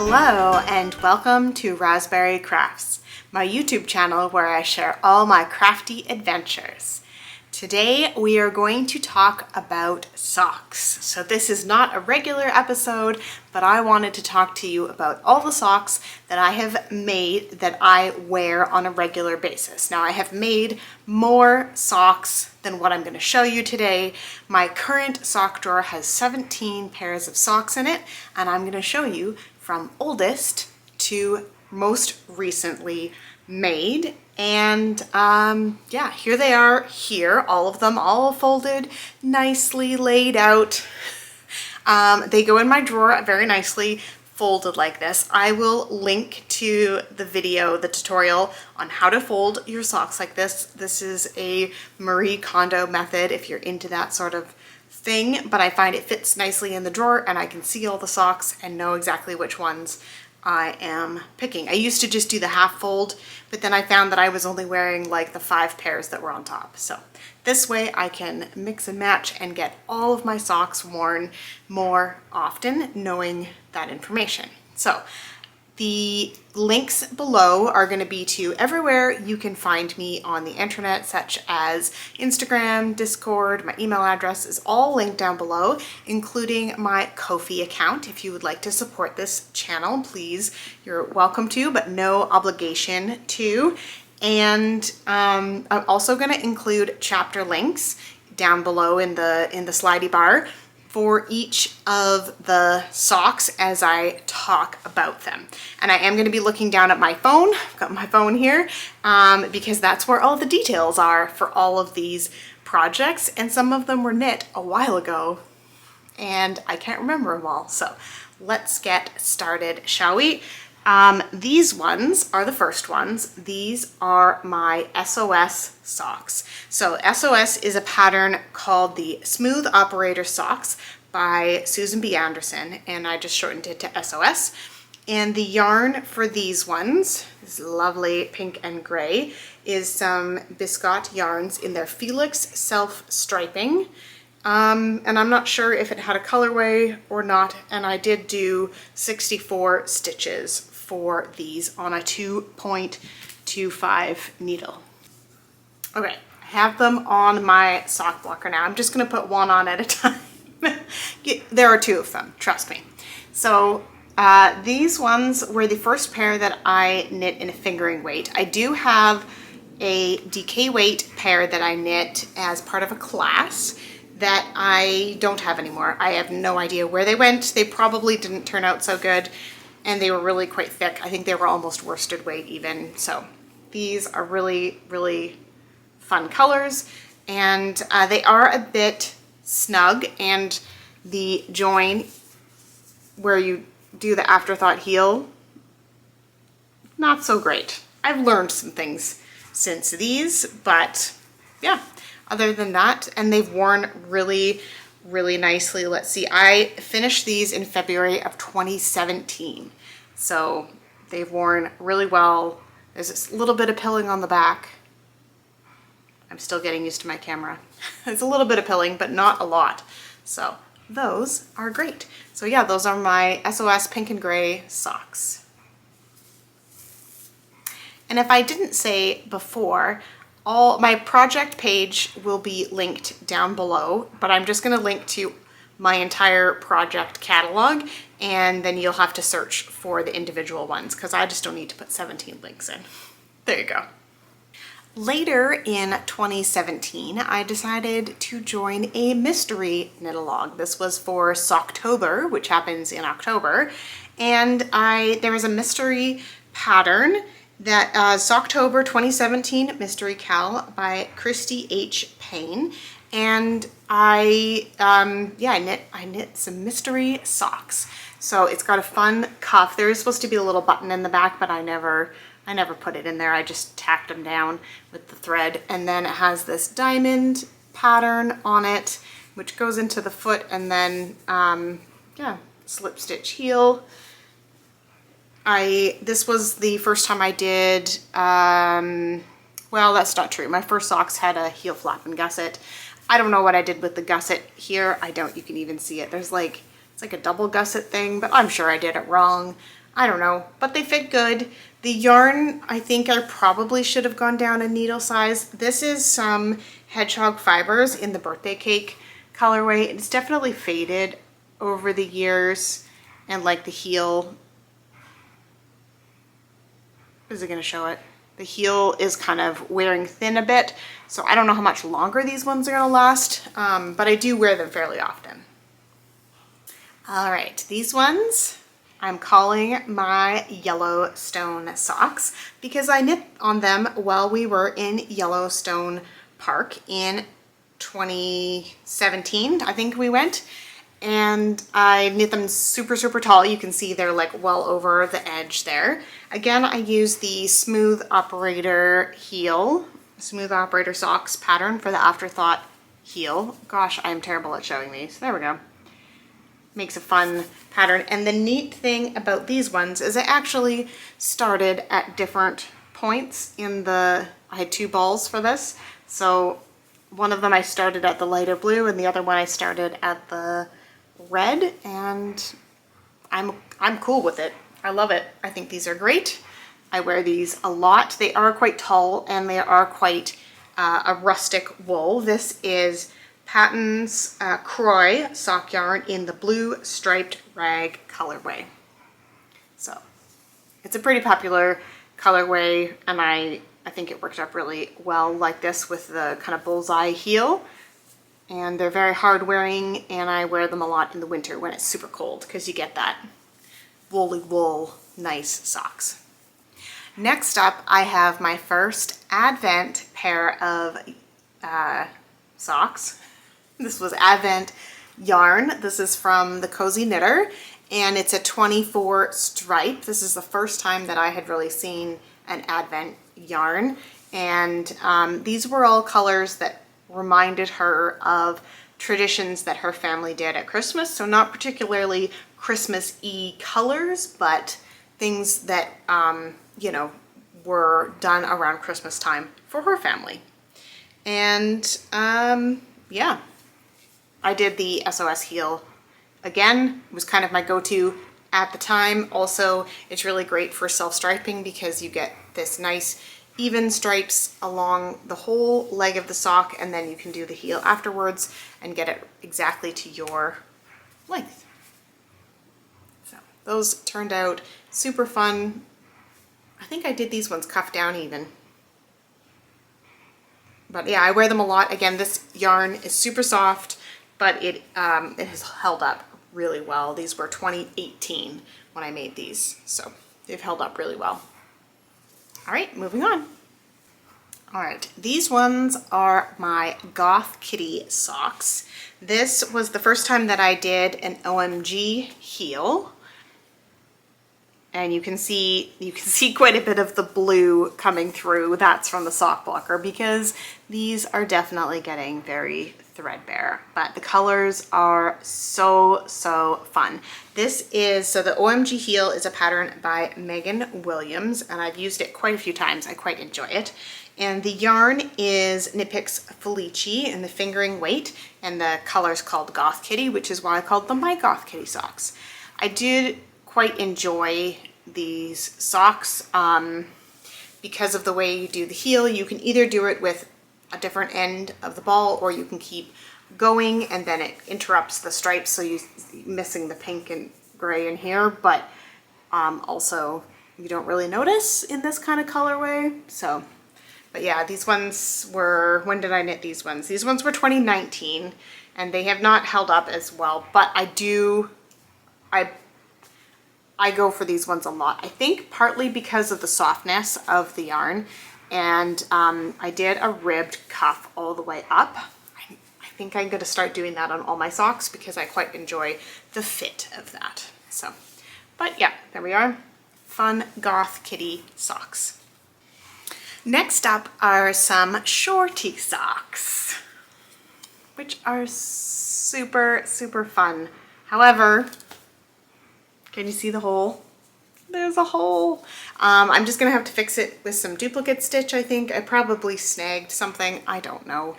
Hello and welcome to Rosberry Crafts, my YouTube channel where I share all my crafty adventures. Today we are going to talk about socks. So this is not a regular episode, but I wanted to talk to you about all the socks that I have made that I wear on a regular basis. Now I have made more socks than what I'm going to show you today. My current sock drawer has 17 pairs of socks in it, and I'm going to show you from oldest to most recently made. And yeah, here they are here, all of them, all folded, nicely laid out. They go in my drawer very nicely, folded like this. I will link to the video, the tutorial on how to fold your socks like this. This is a Marie Kondo method if you're into that sort of thing, but I find it fits nicely in the drawer and I can see all the socks and know exactly which ones I am picking. I used to just do the half fold, but then I found that I was only wearing like the 5 pairs that were on top. So this way I can mix and match and get all of my socks worn more often, knowing that information. So the links below are going to be to everywhere you can find me on the internet, such as Instagram, Discord. My email address is all linked down below, including my Ko-fi account. If you would like to support this channel, please, you're welcome to, but no obligation to. And I'm also going to include chapter links down below in the slidey bar for each of the socks as I talk about them. And I am going to be looking down at my phone. I've got my phone here because that's where all the details are for all of these projects. And some of them were knit a while ago and I can't remember them all. So let's get started, shall we? These ones are the first ones. These are my SOS socks. So SOS is a pattern called the Smooth Operator Socks by Susan B. Anderson, and I just shortened it to SOS. And the yarn for these ones, this lovely pink and gray, is some Biscotte yarns in their Felix Self Striping. And I'm not sure if it had a colorway or not, and I did do 64 stitches for these on a 2.25 needle. Okay, I have them on my sock blocker now. I'm just going to put one on at a time. There are 2 of them, trust me. So these ones were the first pair that I knit in a fingering weight. I do have a DK weight pair that I knit as part of a class that I don't have anymore. I have no idea where they went. They probably didn't turn out so good, and they were really quite thick. I think they were almost worsted weight even. So these are really, really fun colors, and they are a bit snug, and the join where you do the afterthought heel, not so great. I've learned some things since these, but yeah. Other than that, and they've worn really, really nicely. Let's see, I finished these in February of 2017. So they've worn really well. There's this little bit of pilling on the back. I'm still getting used to my camera. There's a little bit of pilling, but not a lot. So those are great. So yeah, those are my SOS Pink and Grey socks. And if I didn't say before, all my project page will be linked down below, but I'm just going to link to my entire project catalog, and then you'll have to search for the individual ones because I just don't need to put 17 links in. There you go. Later in 2017, I decided to join a mystery knit-along. This was for SOCKtober, which happens in October, and there was a mystery pattern that SOCKtober 2017 Mystery KaL by Christy H. Payne, and I knit some mystery socks. So it's got a fun cuff. There is supposed to be a little button in the back, but I never put it in there. I just tacked them down with the thread, and then it has this diamond pattern on it, which goes into the foot, and then slip stitch heel. This was the first time I did, well, that's not true. My first socks had a heel flap and gusset. I don't know what I did with the gusset here. You can even see it. There's like, it's like a double gusset thing, but I'm sure I did it wrong. I don't know, but they fit good. The yarn, I think I probably should have gone down a needle size. This is some hedgehog fibers in the birthday cake colorway. It's definitely faded over the years, and like the heel, is it gonna show it? The heel is kind of wearing thin a bit, so I don't know how much longer these ones are gonna last, but I do wear them fairly often. All right, these ones I'm calling my Yellowstone socks because I knit on them while we were in Yellowstone Park in 2017, I think we went. And I knit them super, super tall. You can see they're like well over the edge there. Again, I use the Smooth Operator heel, Smooth Operator Socks pattern for the Afterthought heel. Gosh, I'm terrible at showing these. There we go. Makes a fun pattern. And the neat thing about these ones is I actually started at different points in the, I had two balls for this. So one of them I started at the lighter blue and the other one I started at the red, and I'm cool with it. I love it. I think these are great. I wear these a lot. They are quite tall and they are quite a rustic wool. This is Patton's Croy sock yarn in the blue striped rag colorway. So it's a pretty popular colorway, and I think it worked up really well like this with the kind of bullseye heel. And they're very hard wearing, and I wear them a lot in the winter when it's super cold because you get that woolly wool nice socks. Next up, I have my first Advent pair of socks. This was Advent yarn. This is from the Cozy Knitter, and it's a 24 stripe. This is the first time that I had really seen an Advent yarn, and these were all colors that reminded her of traditions that her family did at Christmas. So not particularly Christmas-y colors, but things that, you know, were done around Christmas time for her family. And yeah, I did the SOS heel again. It was kind of my go-to at the time. Also, it's really great for self-striping because you get this nice even stripes along the whole leg of the sock, and then you can do the heel afterwards and get it exactly to your length. So those turned out super fun. I think I did these ones cuffed down even. But yeah, I wear them a lot. Again, this yarn is super soft, but it has held up really well. These were 2018 when I made these, so they've held up really well. All right, moving on. All right, these ones are my Goth Kitty socks. This was the first time that I did an OMG heel. And you can see quite a bit of the blue coming through. That's from the sock blocker because these are definitely getting very threadbare, but the colors are so, so fun. This is, so the OMG heel is a pattern by Megan Williams, and I've used it quite a few times. I quite enjoy it. And the yarn is Knit Picks Felici in the fingering weight, and the color's called Goth Kitty, which is why I called them my Goth Kitty socks. I did quite enjoy these socks because of the way you do the heel. You can either do it with a different end of the ball, or you can keep going and then it interrupts the stripes, so you're missing the pink and gray in here, but also you don't really notice in this kind of colorway. So, but yeah, these ones were, when did I knit these ones? These ones were 2019, and they have not held up as well, but I go for these ones a lot. I think partly because of the softness of the yarn, and I did a ribbed cuff all the way up. I think I'm going to start doing that on all my socks because I quite enjoy the fit of that. So, but yeah, there we are. Fun Goth Kitty socks. Next up are some shorty socks, which are super, super fun. However, can you see the hole? There's a hole. I'm just gonna have to fix it with some duplicate stitch, I think. I probably snagged something, I don't know.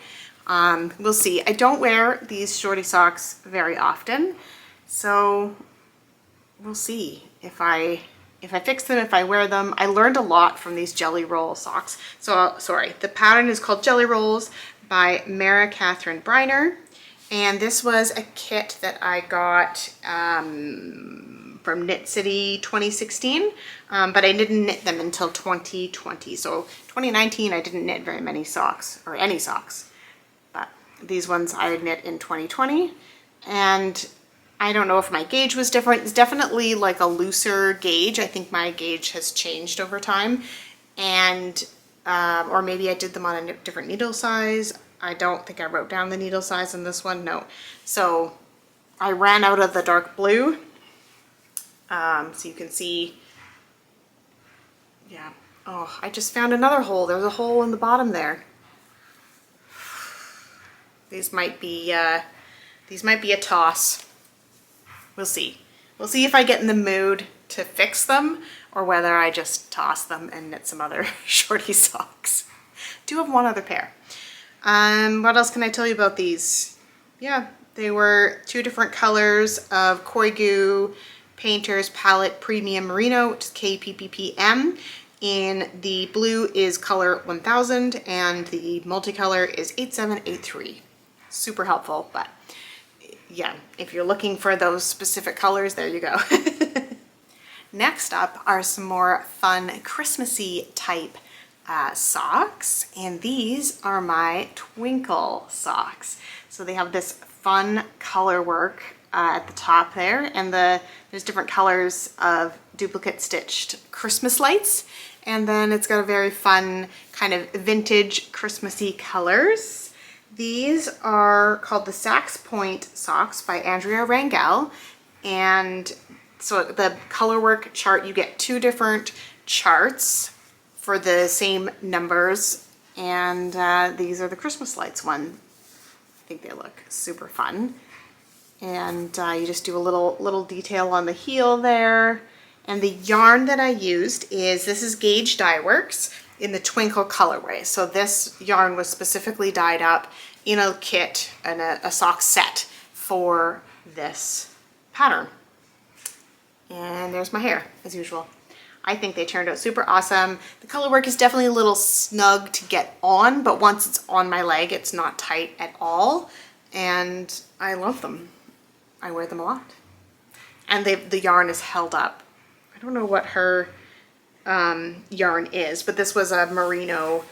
We'll see. I don't wear these shorty socks very often, so we'll see if I if I fix them, if I wear them. I learned a lot from these Jelly Roll socks. So, sorry, the pattern is called Jelly Rolls by Mara Catherine Briner. And this was a kit that I got from Knit City 2016, but I didn't knit them until 2020. So 2019, I didn't knit very many socks, or any socks. But these ones I knit in 2020. And I don't know if my gauge was different. It's definitely like a looser gauge. I think my gauge has changed over time. And, or maybe I did them on a different needle size. I don't think I wrote down the needle size in this one, no. So I ran out of the dark blue. So you can see, yeah. Oh, I just found another hole. There's a hole in the bottom there. These might be a toss. We'll see. We'll see if I get in the mood to fix them or whether I just toss them and knit some other shorty socks. Do have one other pair. What else can I tell you about these? Yeah, they were 2 different colors of Koigu Painter's Palette Premium Merino, which is KPPPM. In the blue is color 1000 and the multicolor is 8783. Super helpful, but yeah, if you're looking for those specific colors, there you go. Next up are some more fun Christmassy type socks, and these are my Twinkle socks. So they have this fun color work at the top there, and there's different colors of duplicate stitched Christmas lights, and then it's got a very fun kind of vintage Christmassy colors. These are called the Sax Point socks by Andrea Rangel, and so the color work chart, you get 2 different charts for the same numbers, and these are the Christmas lights one. I think they look super fun. And you just do a little detail on the heel there. And the yarn that I used this is Gauge Dye Works in the Twinkle colorway. So this yarn was specifically dyed up in a kit and a sock set for this pattern. And there's my hair, as usual. I think they turned out super awesome. The color work is definitely a little snug to get on, but once it's on my leg, it's not tight at all. And I love them. I wear them a lot. And the yarn is held up. I don't know what her yarn is, but this was a merino.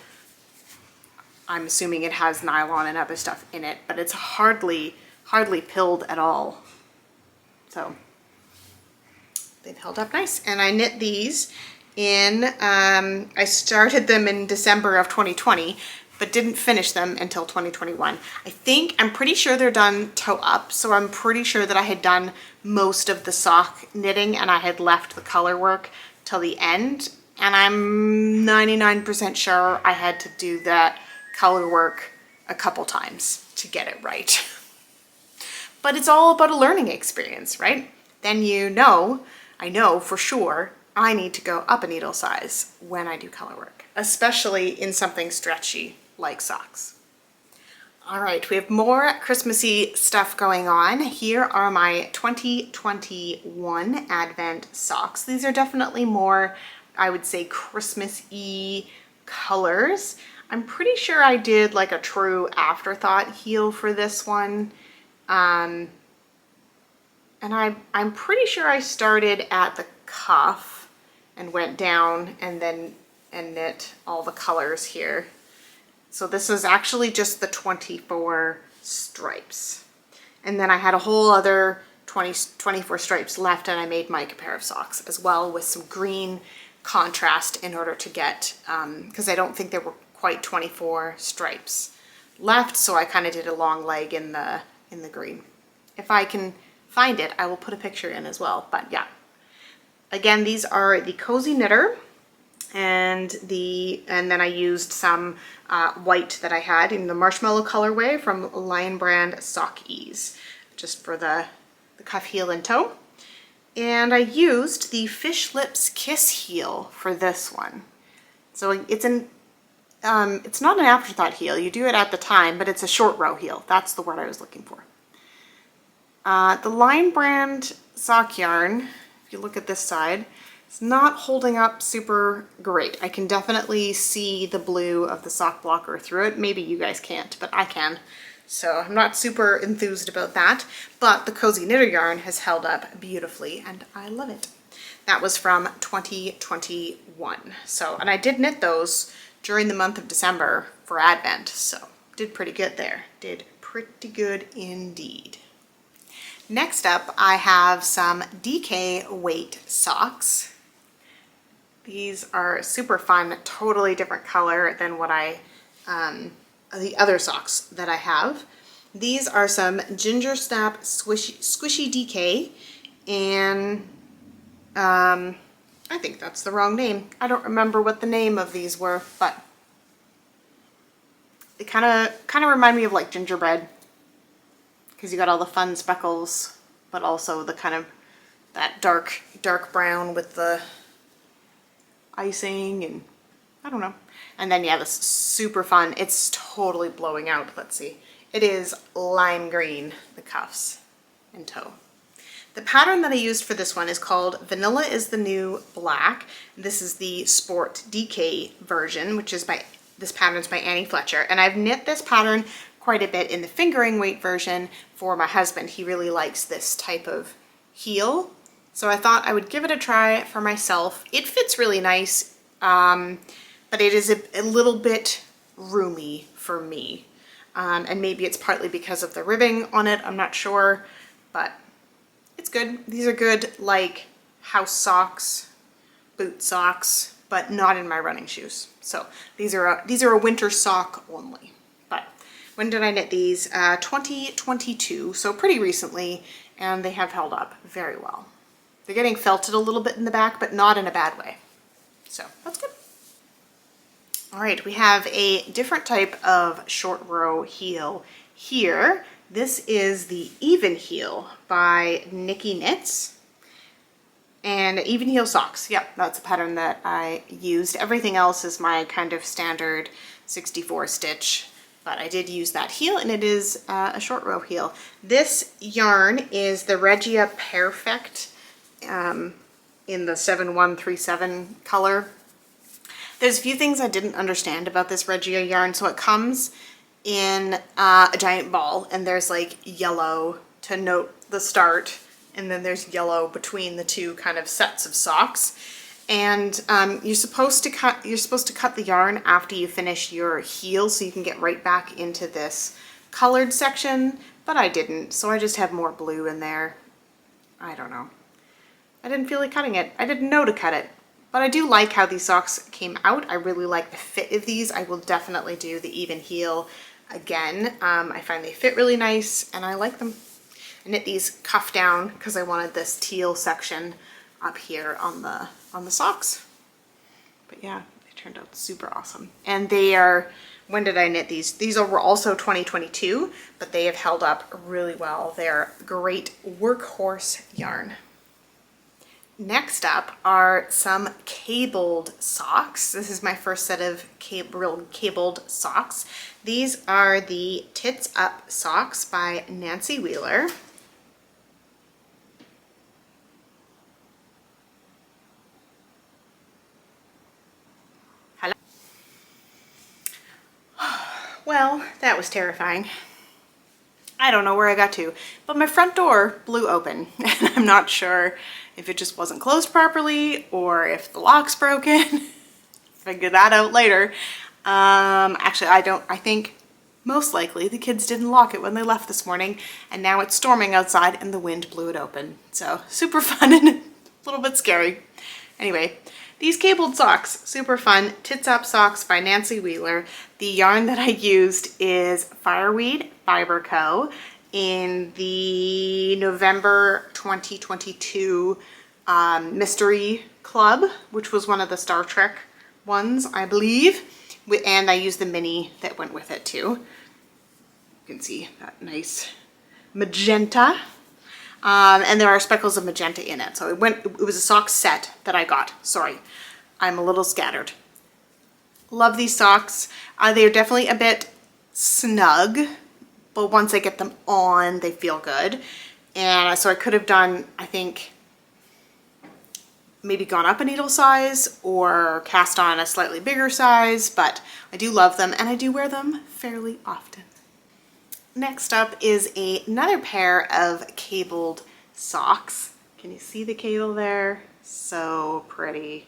I'm assuming it has nylon and other stuff in it, but it's hardly pilled at all. So they've held up nice. And I knit these in, I started them in December of 2020, but didn't finish them until 2021. I'm pretty sure they're done toe up, so I'm pretty sure that I had done most of the sock knitting and I had left the color work till the end. And I'm 99% sure I had to do that color work a couple times to get it right. But it's all about a learning experience, right? Then I know for sure I need to go up a needle size when I do color work, especially in something stretchy like socks. All right, we have more Christmassy stuff going on. Here are my 2021 Advent socks. These are definitely more, I would say, Christmas-y colors. I'm pretty sure I did like a true afterthought heel for this one. And I'm pretty sure I started at the cuff and went down and knit all the colors here. So this is actually just the 24 stripes. And then I had a whole other 24 stripes left, and I made Mike a pair of socks as well with some green contrast in order to get, because I don't think there were quite 24 stripes left, so I kind of did a long leg in the green. If I can find it, I will put a picture in as well, but yeah. Again, these are the Cozy Knitter, and then I used some white that I had in the Marshmallow colorway from Lion Brand Sock Ease, just for the cuff, heel, and toe. And I used the Fish Lips Kiss heel for this one. So it's not an afterthought heel. You do it at the time, but it's a short row heel. That's the word I was looking for. The Lion Brand sock yarn, if you look at this side, It's not holding up super great. I can definitely see the blue of the sock blocker through it. Maybe you guys can't, but I can. So I'm not super enthused about that, but the Cozy Knitter yarn has held up beautifully and I love it. That was from 2021. So, and I did knit those during the month of December for Advent. So did pretty good there. Did pretty good indeed. Next up, I have some DK weight socks. These are super fun, totally different color than what the other socks that I have. These are some Ginger Snap Squishy DK, and I think that's the wrong name. I don't remember what the name of these were, but they kind of remind me of like gingerbread, because you got all the fun speckles, but also the kind of that dark brown with the icing, and I don't know. And then yeah, this is super fun. It's totally blowing out. Let's see. It is lime green, the cuffs and toe. The pattern that I used for this one is called Vanilla is the New Black. This is the Sport DK version, which is this pattern's by Annie Fletcher. And I've knit this pattern quite a bit in the fingering weight version for my husband. He really likes this type of heel. So I thought I would give it a try for myself. It fits really nice, but it is a little bit roomy for me. And maybe it's partly because of the ribbing on it, I'm not sure, but it's good. These are good like house socks, boot socks, but not in my running shoes. So these are a winter sock only. But when did I knit these? 2022, so pretty recently, and they have held up very well. They're getting felted a little bit in the back, but not in a bad way. So that's good. All right, we have a different type of short row heel here. This is the Even Heel by Nikki Knits. And Even Heel socks. Yep, that's a pattern that I used. Everything else is my kind of standard 64 stitch. But I did use that heel, and it is a short row heel. This yarn is the Regia Perfect in the 7137 color. There's a few things I didn't understand about this Regia yarn. So it comes in a giant ball, and there's like yellow to note the start, and then there's yellow between the two kind of sets of socks. And you're supposed to cut the yarn after you finish your heel, so you can get right back into this colored section, but I didn't, so I just have more blue in there. I don't know. I didn't feel like cutting it. I didn't know to cut it. But I do like how these socks came out. I really like the fit of these. I will definitely do the Even Heel again. I find they fit really nice, and I like them. I knit these cuff down because I wanted this teal section up here on the socks. But yeah, they turned out super awesome. And they are, when did I knit these? These were also 2022, but they have held up really well. They're great workhorse yarn. Next up are some cabled socks. This is my first set of real cabled socks. These are the Tits Up Socks by Nancy Wheeler. Hello. Well, that was terrifying. I don't know where I got to, but my front door blew open, and I'm not sure if it just wasn't closed properly or if the lock's broken. Figure that out later. Actually, I think most likely the kids didn't lock it when they left this morning, and now it's storming outside and the wind blew it open. So super fun and a little bit scary. Anyway, these cabled socks, super fun. Tits Up Socks by Nancy Wheeler. The yarn that I used is Fireweed Fiber Co. in the November 2022 Mystery Club, which was one of the Star Trek ones, I believe. And I used the mini that went with it too. You can see that nice magenta. And there are speckles of magenta in it. So it was a sock set that I got. Sorry, I'm a little scattered. Love these socks. They're definitely a bit snug, but once I get them on, they feel good. And so I could have done, I think, maybe gone up a needle size or cast on a slightly bigger size, but I do love them and I do wear them fairly often. Next up is another pair of cabled socks. Can you see the cable there? So pretty.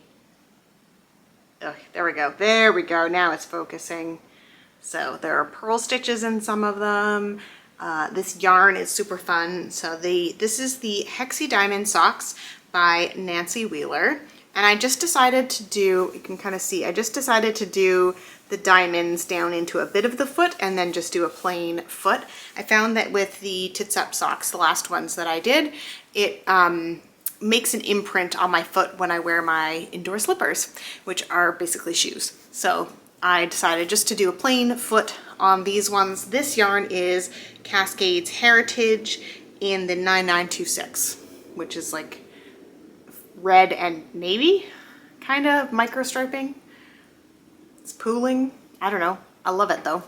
Oh, there we go. There we go. Now it's focusing. So there are pearl stitches in some of them. This yarn is super fun. So this is the Hexie Diamond Socks by Nancy Wheeler. And I just decided to do, you can kind of see, I just decided to do the diamonds down into a bit of the foot and then just do a plain foot. I found that with the Tits Up Socks, the last ones that I did, it makes an imprint on my foot when I wear my indoor slippers, which are basically shoes. So I decided just to do a plain foot on these ones. This yarn is Cascades Heritage in the 9926, which is like red and navy kind of micro striping. It's pooling. I don't know. I love it though.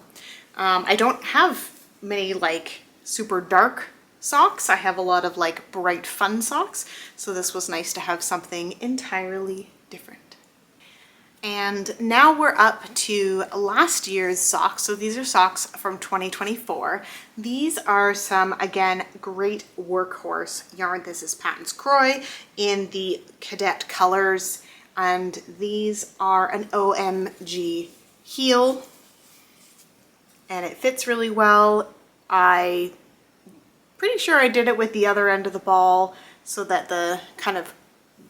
I don't have many like super dark socks. I have a lot of like bright fun socks. So this was nice to have something entirely different. And now we're up to last year's socks. So these are socks from 2024. These are some, again, great workhorse yarn. This is Patons Croy in the Cadet colors. And these are an OMG heel. And it fits really well. I'm pretty sure I did it with the other end of the ball so that the kind of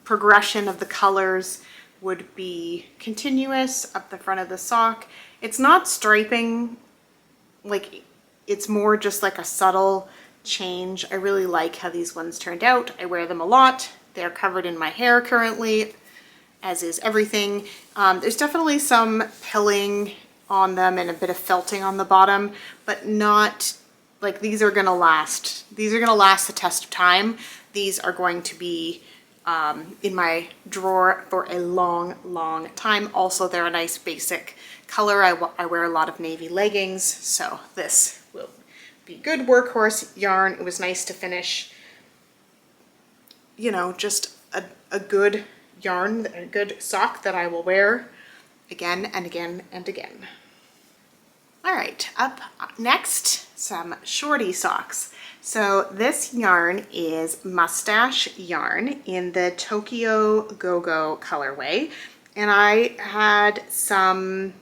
progression of the colors would be continuous up the front of the sock. It's not striping, like it's more just like a subtle change. I really like how these ones turned out. I wear them a lot. They're covered in my hair currently, as is everything. There's definitely some pilling on them and a bit of felting on the bottom, but not like these are gonna last. These are gonna last the test of time. These are going to be in my drawer for a long time. Also, they're a nice basic color. I wear a lot of navy leggings, so this will be good workhorse yarn. It was nice to finish, you know, just a good yarn, a good sock that I will wear again and again and again. All right, up next, some shorty socks. So this yarn is mustache yarn in the Tokyo Gogo colorway. And I had some,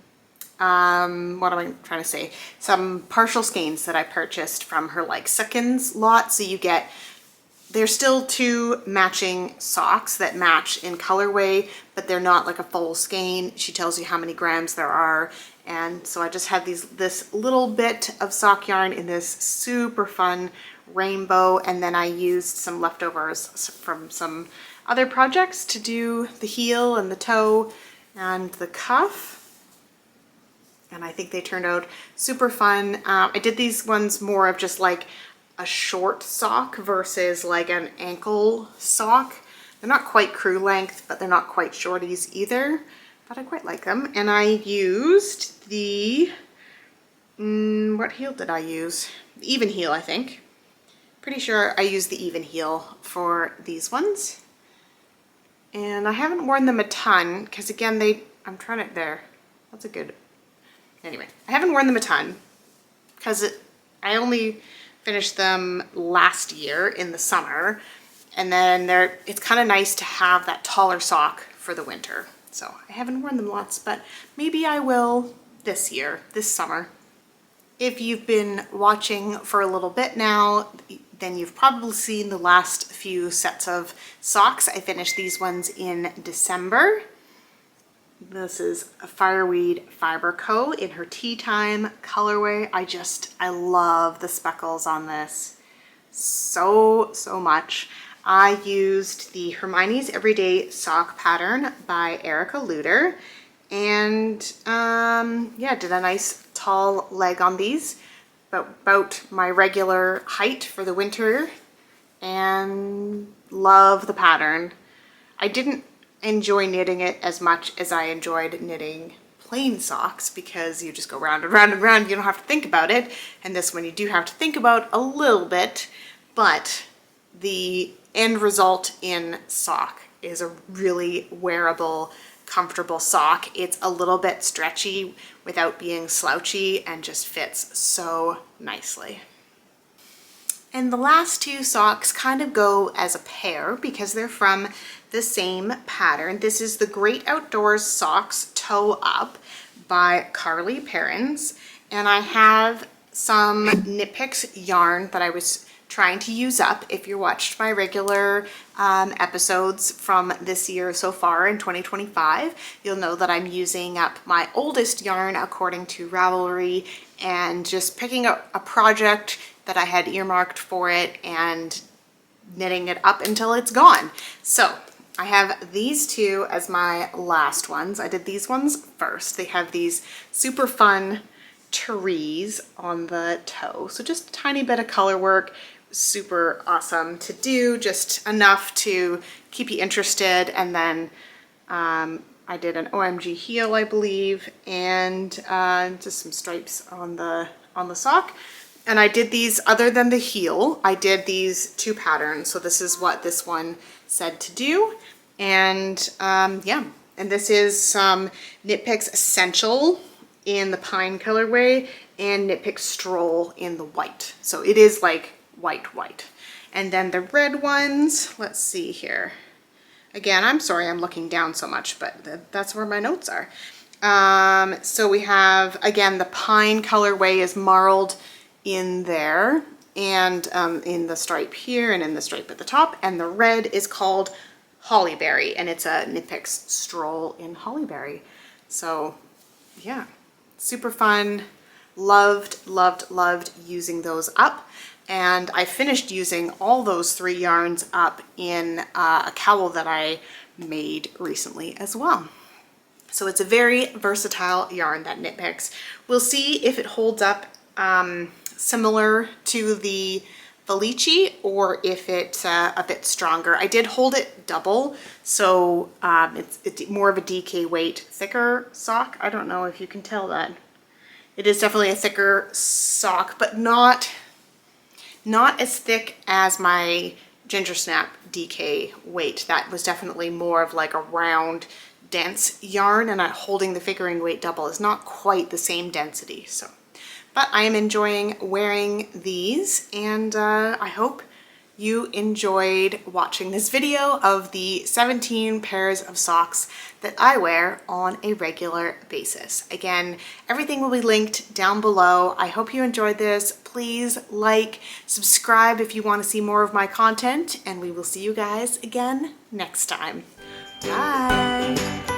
what am I trying to say? Some partial skeins that I purchased from her like seconds lot. So you get, there's still two matching socks that match in colorway, but they're not like a full skein. She tells you how many grams there are. And so I just had this little bit of sock yarn in this super fun rainbow, and then I used some leftovers from some other projects to do the heel and the toe and the cuff. And I think they turned out super fun. I did these ones more of just like a short sock versus like an ankle sock. They're not quite crew length, but they're not quite shorties either. But I quite like them. And I used the, what heel did I use? The even heel, I think. Pretty sure I used the even heel for these ones. And I haven't worn them a ton, because again, I'm trying to, there, that's a good, anyway. I haven't worn them a ton, because I only finished them last year in the summer. And then it's kind of nice to have that taller sock for the winter. So I haven't worn them lots, but maybe I will this year, this summer. If you've been watching for a little bit now, then you've probably seen the last few sets of socks. I finished these ones in December. This is a Fireweed Fiber Co. in her Tea Time colorway. I love the speckles on this so much. I used the Hermione's Everyday Sock pattern by Erica Luder, and yeah, did a nice tall leg on these, about my regular height for the winter, and love the pattern. I didn't enjoy knitting it as much as I enjoyed knitting plain socks, because you just go round and round and round, you don't have to think about it, and this one you do have to think about a little bit, but the end result in sock is a really wearable, comfortable sock. It's a little bit stretchy without being slouchy and just fits so nicely. And the last two socks kind of go as a pair because they're from the same pattern. This is the Great Outdoors Socks Toe Up by Carly Perrins. And I have some Knit Picks yarn that I was trying to use up. If you watched my regular episodes from this year so far in 2025, you'll know that I'm using up my oldest yarn according to Ravelry and just picking up a project that I had earmarked for it and knitting it up until it's gone. So I have these two as my last ones. I did these ones first. They have these super fun trees on the toe. So just a tiny bit of color work, super awesome to do, just enough to keep you interested. And then I did an OMG heel, I believe, and just some stripes on the sock. And I did these, other than the heel, I did these two patterns. So this is what this one said to do. And yeah, and this is some Knit Picks Essential in the pine colorway and Knit Picks Stroll in the white. So it is like white. And then the red ones, let's see here. Again, I'm sorry I'm looking down so much, but that's where my notes are. So we have, again, the pine colorway is marled in there, and in the stripe here and in the stripe at the top, and the red is called Hollyberry, and it's a Knit Picks Stroll in Hollyberry. So yeah, super fun. Loved using those up. And I finished using all those three yarns up in a cowl that I made recently as well. So it's a very versatile yarn, that Knit Picks. We'll see if it holds up similar to the Felici or if it's a bit stronger. I did hold it double, so it's more of a DK weight, thicker sock. I don't know if you can tell that. It is definitely a thicker sock, but not as thick as my Ginger Snap DK weight. That was definitely more of like a round, dense yarn, and holding the figuring weight double is not quite the same density. So, but I am enjoying wearing these, and I hope you enjoyed watching this video of the 17 pairs of socks that I wear on a regular basis. Again, everything will be linked down below. I hope you enjoyed this. Please like, subscribe if you want to see more of my content, and we will see you guys again next time. Bye!